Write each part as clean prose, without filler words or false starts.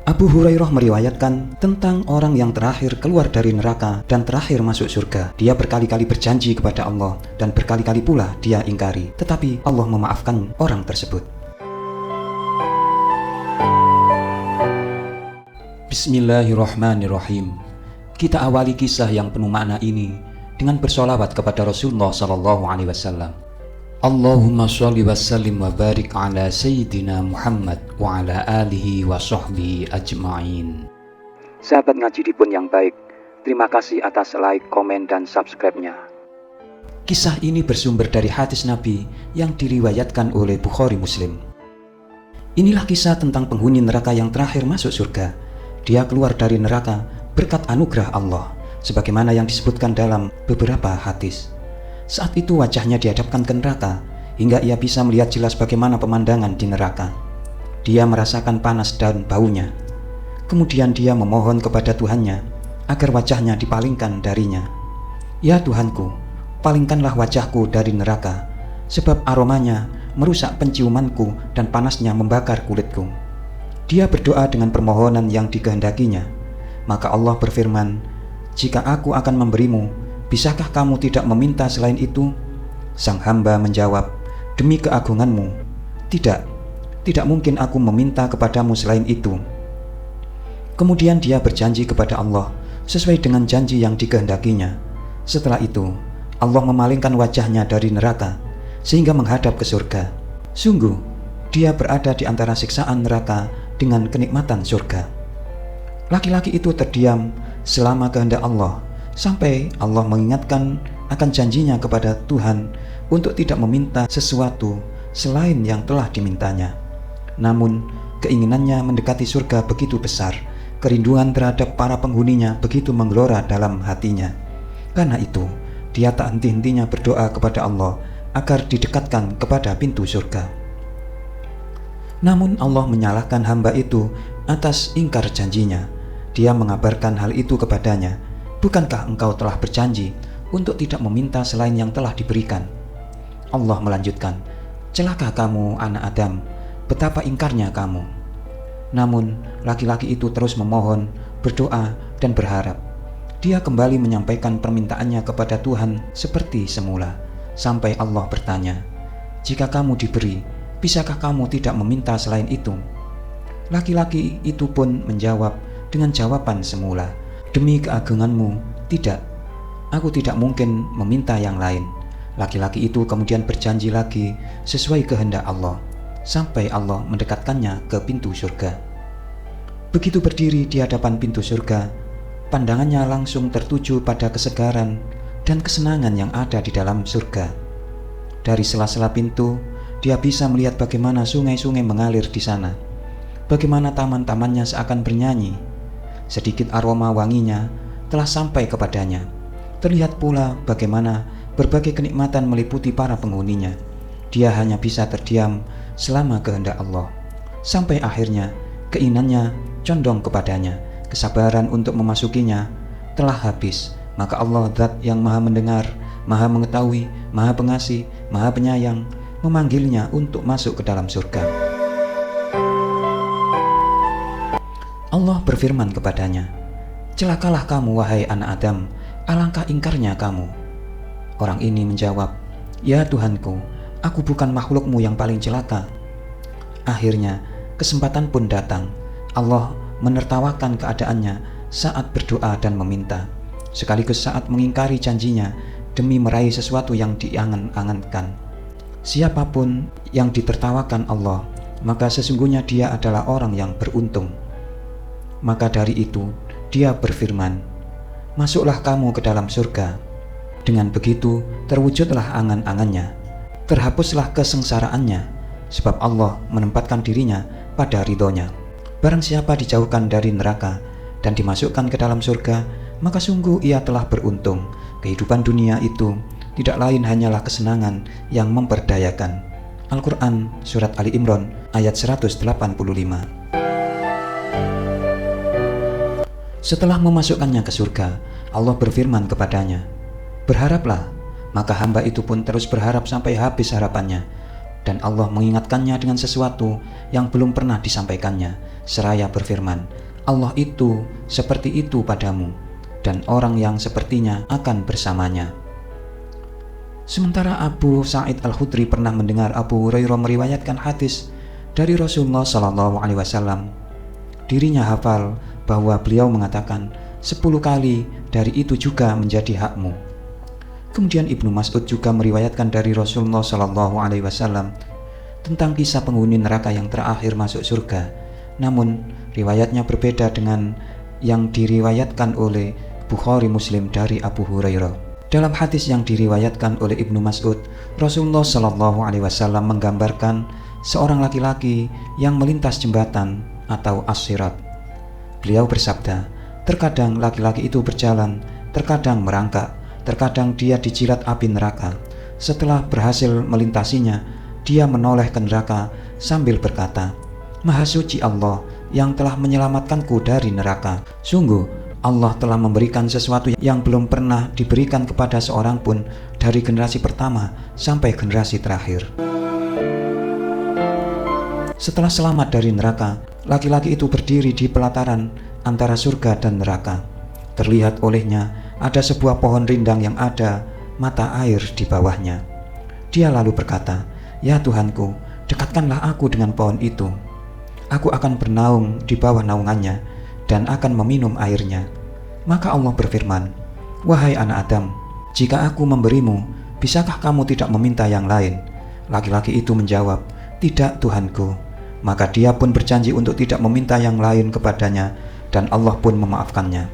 Abu Hurairah meriwayatkan tentang orang yang terakhir keluar dari neraka dan terakhir masuk surga. Dia berkali-kali berjanji kepada Allah dan berkali-kali pula dia ingkari, tetapi Allah memaafkan orang tersebut. Bismillahirrahmanirrahim. Kita awali kisah yang penuh makna ini dengan bersolawat kepada Rasulullah SAW. Allahumma sholli wa sallim wa barik ala Sayyidina Muhammad wa ala alihi wa sahbihi ajma'in. Sahabat ngaji Dipun yang baik, terima kasih atas like, komen, dan subscribe-nya. Kisah ini bersumber dari hadis Nabi yang diriwayatkan oleh Bukhari Muslim. Inilah kisah tentang penghuni neraka yang terakhir masuk surga. Dia keluar dari neraka berkat anugerah Allah, sebagaimana yang disebutkan dalam beberapa hadis. Saat itu wajahnya dihadapkan ke neraka, hingga ia bisa melihat jelas bagaimana pemandangan di neraka. Dia merasakan panas dan baunya. Kemudian dia memohon kepada Tuhannya, agar wajahnya dipalingkan darinya. Ya Tuhanku, palingkanlah wajahku dari neraka, sebab aromanya merusak penciumanku dan panasnya membakar kulitku. Dia berdoa dengan permohonan yang dikehendakinya. Maka Allah berfirman, jika aku akan memberimu, bisakah kamu tidak meminta selain itu? Sang hamba menjawab, demi keagunganmu, tidak mungkin aku meminta kepadamu selain itu. Kemudian dia berjanji kepada Allah sesuai dengan janji yang dikehendakinya. Setelah itu, Allah memalingkan wajahnya dari neraka sehingga menghadap ke surga. Sungguh, dia berada di antara siksaan neraka dengan kenikmatan surga. Laki-laki itu terdiam selama kehendak Allah, sampai Allah mengingatkan akan janjinya kepada Tuhan untuk tidak meminta sesuatu selain yang telah dimintanya. Namun, keinginannya mendekati surga begitu besar, kerinduan terhadap para penghuninya begitu menggelora dalam hatinya. Karena itu, dia tak henti-hentinya berdoa kepada Allah agar didekatkan kepada pintu surga. Namun Allah menyalahkan hamba itu atas ingkar janjinya. Dia mengabarkan hal itu kepadanya. Bukankah engkau telah berjanji untuk tidak meminta selain yang telah diberikan? Allah melanjutkan, celaka kamu anak Adam, betapa ingkarnya kamu. Namun laki-laki itu terus memohon, berdoa, dan berharap. Dia kembali menyampaikan permintaannya kepada Tuhan seperti semula, sampai Allah bertanya, jika kamu diberi, bisakah kamu tidak meminta selain itu? Laki-laki itu pun menjawab dengan jawaban semula, demi keagunganmu, tidak. Aku tidak mungkin meminta yang lain. Laki-laki itu kemudian berjanji lagi sesuai kehendak Allah, sampai Allah mendekatkannya ke pintu surga. Begitu berdiri di hadapan pintu surga, pandangannya langsung tertuju pada kesegaran dan kesenangan yang ada di dalam surga. Dari sela-sela pintu, dia bisa melihat bagaimana sungai-sungai mengalir di sana, bagaimana taman-tamannya seakan bernyanyi. Sedikit aroma wanginya telah sampai kepadanya. Terlihat pula bagaimana berbagai kenikmatan meliputi para penghuninya. Dia hanya bisa terdiam selama kehendak Allah, sampai akhirnya keinginannya condong kepadanya. Kesabaran untuk memasukinya telah habis. Maka Allah, Zat yang maha mendengar, maha mengetahui, maha pengasih, maha penyayang, memanggilnya untuk masuk ke dalam surga. Allah berfirman kepadanya, celakalah kamu wahai anak Adam, alangkah ingkarnya kamu. Orang ini menjawab, ya Tuhanku, aku bukan makhlukmu yang paling celaka. Akhirnya kesempatan pun datang. Allah menertawakan keadaannya saat berdoa dan meminta, sekaligus saat mengingkari janjinya demi meraih sesuatu yang diangan-angankan. Siapapun yang ditertawakan Allah, maka sesungguhnya dia adalah orang yang beruntung. Maka dari itu dia berfirman, masuklah kamu ke dalam surga. Dengan begitu terwujudlah angan-angannya, terhapuslah kesengsaraannya, sebab Allah menempatkan dirinya pada ridhonya. Barang siapa dijauhkan dari neraka dan dimasukkan ke dalam surga, maka sungguh ia telah beruntung. Kehidupan dunia itu tidak lain hanyalah kesenangan yang memperdayakan. Al-Quran Surat Ali Imran ayat 185. Setelah memasukkannya ke surga, Allah berfirman kepadanya, berharaplah. Maka hamba itu pun terus berharap sampai habis harapannya. Dan Allah mengingatkannya dengan sesuatu yang belum pernah disampaikannya, seraya berfirman, Allah itu seperti itu padamu, dan orang yang sepertinya akan bersamanya. Sementara Abu Sa'id Al-Khudri pernah mendengar Abu Hurairah meriwayatkan hadis dari Rasulullah SAW. Dirinya hafal bahwa beliau mengatakan 10 kali dari itu juga menjadi hakmu. Kemudian Ibnu Mas'ud juga meriwayatkan dari Rasulullah SAW tentang kisah penghuni neraka yang terakhir masuk surga. Namun riwayatnya berbeda dengan yang diriwayatkan oleh Bukhari Muslim dari Abu Hurairah. Dalam hadis yang diriwayatkan oleh Ibnu Mas'ud, Rasulullah SAW menggambarkan seorang laki-laki yang melintas jembatan atau as-sirat. Beliau bersabda, terkadang laki-laki itu berjalan, terkadang merangkak, terkadang dia dijilat api neraka. Setelah berhasil melintasinya, dia menoleh ke neraka sambil berkata, Maha suci Allah yang telah menyelamatkanku dari neraka. Sungguh Allah telah memberikan sesuatu yang belum pernah diberikan kepada seorang pun dari generasi pertama sampai generasi terakhir. Setelah selamat dari neraka, laki-laki itu berdiri di pelataran antara surga dan neraka. Terlihat olehnya ada sebuah pohon rindang yang ada mata air di bawahnya. Dia lalu berkata, Ya Tuhanku, dekatkanlah aku dengan pohon itu. Aku akan bernaung di bawah naungannya dan akan meminum airnya. Maka Allah berfirman, Wahai anak Adam, jika aku memberimu, bisakah kamu tidak meminta yang lain? Laki-laki itu menjawab, Tidak Tuhanku. Maka dia pun berjanji untuk tidak meminta yang lain kepadanya, dan Allah pun memaafkannya.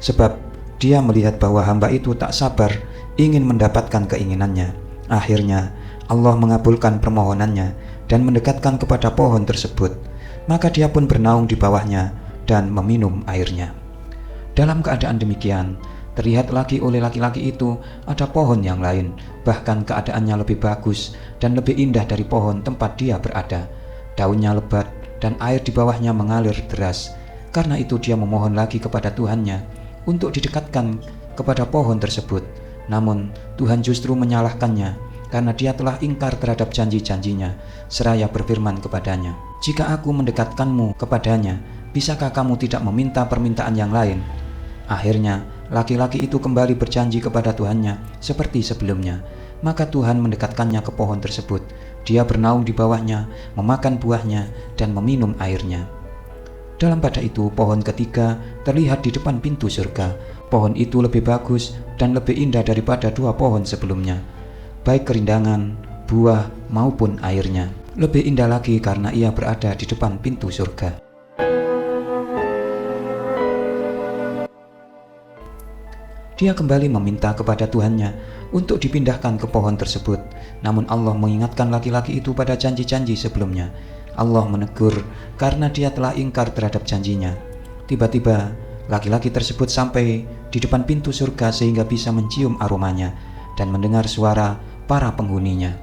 Sebab dia melihat bahwa hamba itu tak sabar ingin mendapatkan keinginannya. Akhirnya Allah mengabulkan permohonannya dan mendekatkan kepada pohon tersebut. Maka dia pun bernaung di bawahnya dan meminum airnya. Dalam keadaan demikian, terlihat lagi oleh laki-laki itu ada pohon yang lain, bahkan keadaannya lebih bagus dan lebih indah dari pohon tempat dia berada. Daunnya lebat dan air di bawahnya mengalir deras. Karena itu dia memohon lagi kepada Tuhannya untuk didekatkan kepada pohon tersebut. Namun Tuhan justru menyalahkannya karena dia telah ingkar terhadap janji-janjinya, seraya berfirman kepadanya, Jika aku mendekatkanmu kepadanya, bisakah kamu tidak meminta permintaan yang lain? Akhirnya laki-laki itu kembali berjanji kepada Tuhannya seperti sebelumnya. Maka Tuhan mendekatkannya ke pohon tersebut. Dia bernaung di bawahnya, memakan buahnya dan meminum airnya. Dalam pada itu pohon ketiga terlihat di depan pintu surga. Pohon itu lebih bagus dan lebih indah daripada 2 pohon sebelumnya, baik kerindangan, buah maupun airnya. Lebih indah lagi karena ia berada di depan pintu surga. Dia kembali meminta kepada Tuhannya untuk dipindahkan ke pohon tersebut. Namun Allah mengingatkan laki-laki itu pada janji-janji sebelumnya. Allah menegur karena dia telah ingkar terhadap janjinya. Tiba-tiba laki-laki tersebut sampai di depan pintu surga sehingga bisa mencium aromanya dan mendengar suara para penghuninya.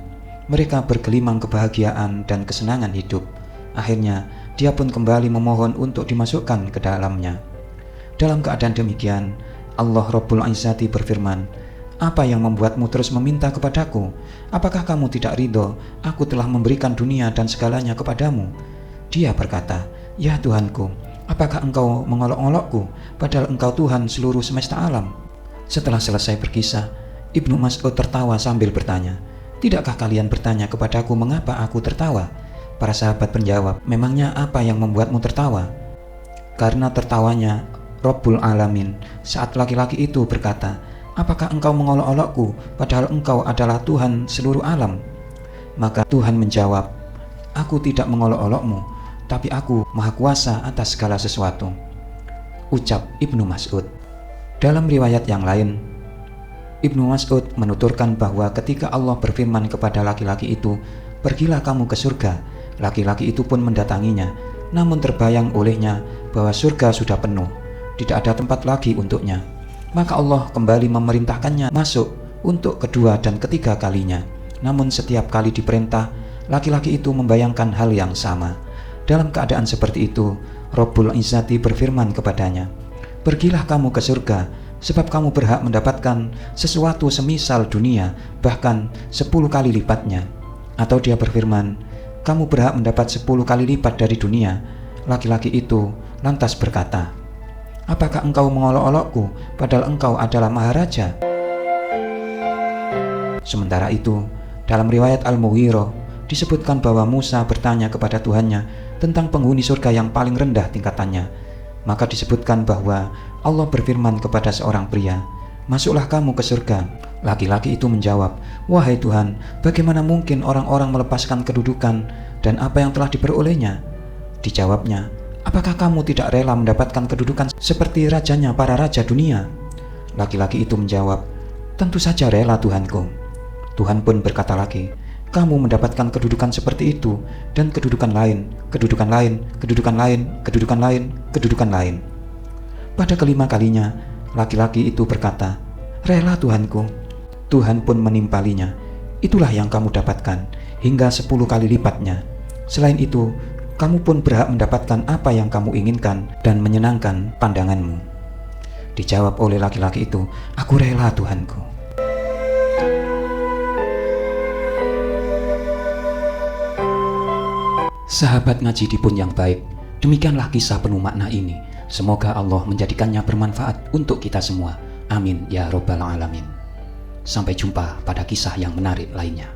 Mereka bergelimang kebahagiaan dan kesenangan hidup. Akhirnya dia pun kembali memohon untuk dimasukkan ke dalamnya. Dalam keadaan demikian, Allah Rabbul Izzati berfirman, Apa yang membuatmu terus meminta kepadaku? Apakah kamu tidak ridho? Aku telah memberikan dunia dan segalanya kepadamu. Dia berkata, Ya Tuhanku, apakah engkau mengolok-olokku, padahal engkau Tuhan seluruh semesta alam? Setelah selesai berkisah, Ibnu Mas'ud tertawa sambil bertanya, Tidakkah kalian bertanya kepadaku mengapa aku tertawa? Para sahabat menjawab, Memangnya apa yang membuatmu tertawa? Karena tertawanya Rabbul Alamin saat laki-laki itu berkata, Apakah engkau mengolok-olokku padahal engkau adalah Tuhan seluruh alam? Maka Tuhan menjawab, Aku tidak mengolok-olokmu, tapi aku maha kuasa atas segala sesuatu. Ucap Ibnu Mas'ud. Dalam riwayat yang lain, Ibnu Mas'ud menuturkan bahwa ketika Allah berfirman kepada laki-laki itu, Pergilah kamu ke surga, laki-laki itu pun mendatanginya, namun terbayang olehnya bahwa surga sudah penuh, tidak ada tempat lagi untuknya. Maka Allah kembali memerintahkannya masuk untuk kedua dan ketiga kalinya. Namun setiap kali diperintah, laki-laki itu membayangkan hal yang sama. Dalam keadaan seperti itu, Rabbul Izzati berfirman kepadanya, Pergilah kamu ke surga, sebab kamu berhak mendapatkan sesuatu semisal dunia, bahkan 10 kali lipatnya. Atau dia berfirman, Kamu berhak mendapat 10 kali lipat dari dunia. Laki-laki itu lantas berkata, "Apakah engkau mengolok-olokku padahal engkau adalah maharaja?" Sementara itu, dalam riwayat Al-Mughirah disebutkan bahwa Musa bertanya kepada Tuhannya tentang penghuni surga yang paling rendah tingkatannya. Maka disebutkan bahwa Allah berfirman kepada seorang pria, "Masuklah kamu ke surga." Laki-laki itu menjawab, "Wahai Tuhan, bagaimana mungkin orang-orang melepaskan kedudukan dan apa yang telah diperolehnya?" Dijawabnya, "Apakah kamu tidak rela mendapatkan kedudukan seperti rajanya para raja dunia?" Laki-laki itu menjawab, "Tentu saja rela Tuhanku." Tuhan pun berkata lagi, "Kamu mendapatkan kedudukan seperti itu dan kedudukan lain, kedudukan lain, kedudukan lain, kedudukan lain, kedudukan lain." Pada kelima kalinya, laki-laki itu berkata, "Rela Tuhanku." Tuhan pun menimpalinya, "Itulah yang kamu dapatkan, hingga 10 kali lipatnya. Selain itu, kamu pun berhak mendapatkan apa yang kamu inginkan dan menyenangkan pandanganmu." Dijawab oleh laki-laki itu, "Aku rela Tuhanku." Sahabat ngaji dipun yang baik, demikianlah kisah penuh makna ini. Semoga Allah menjadikannya bermanfaat untuk kita semua. Amin ya robbal alamin. Sampai jumpa pada kisah yang menarik lainnya.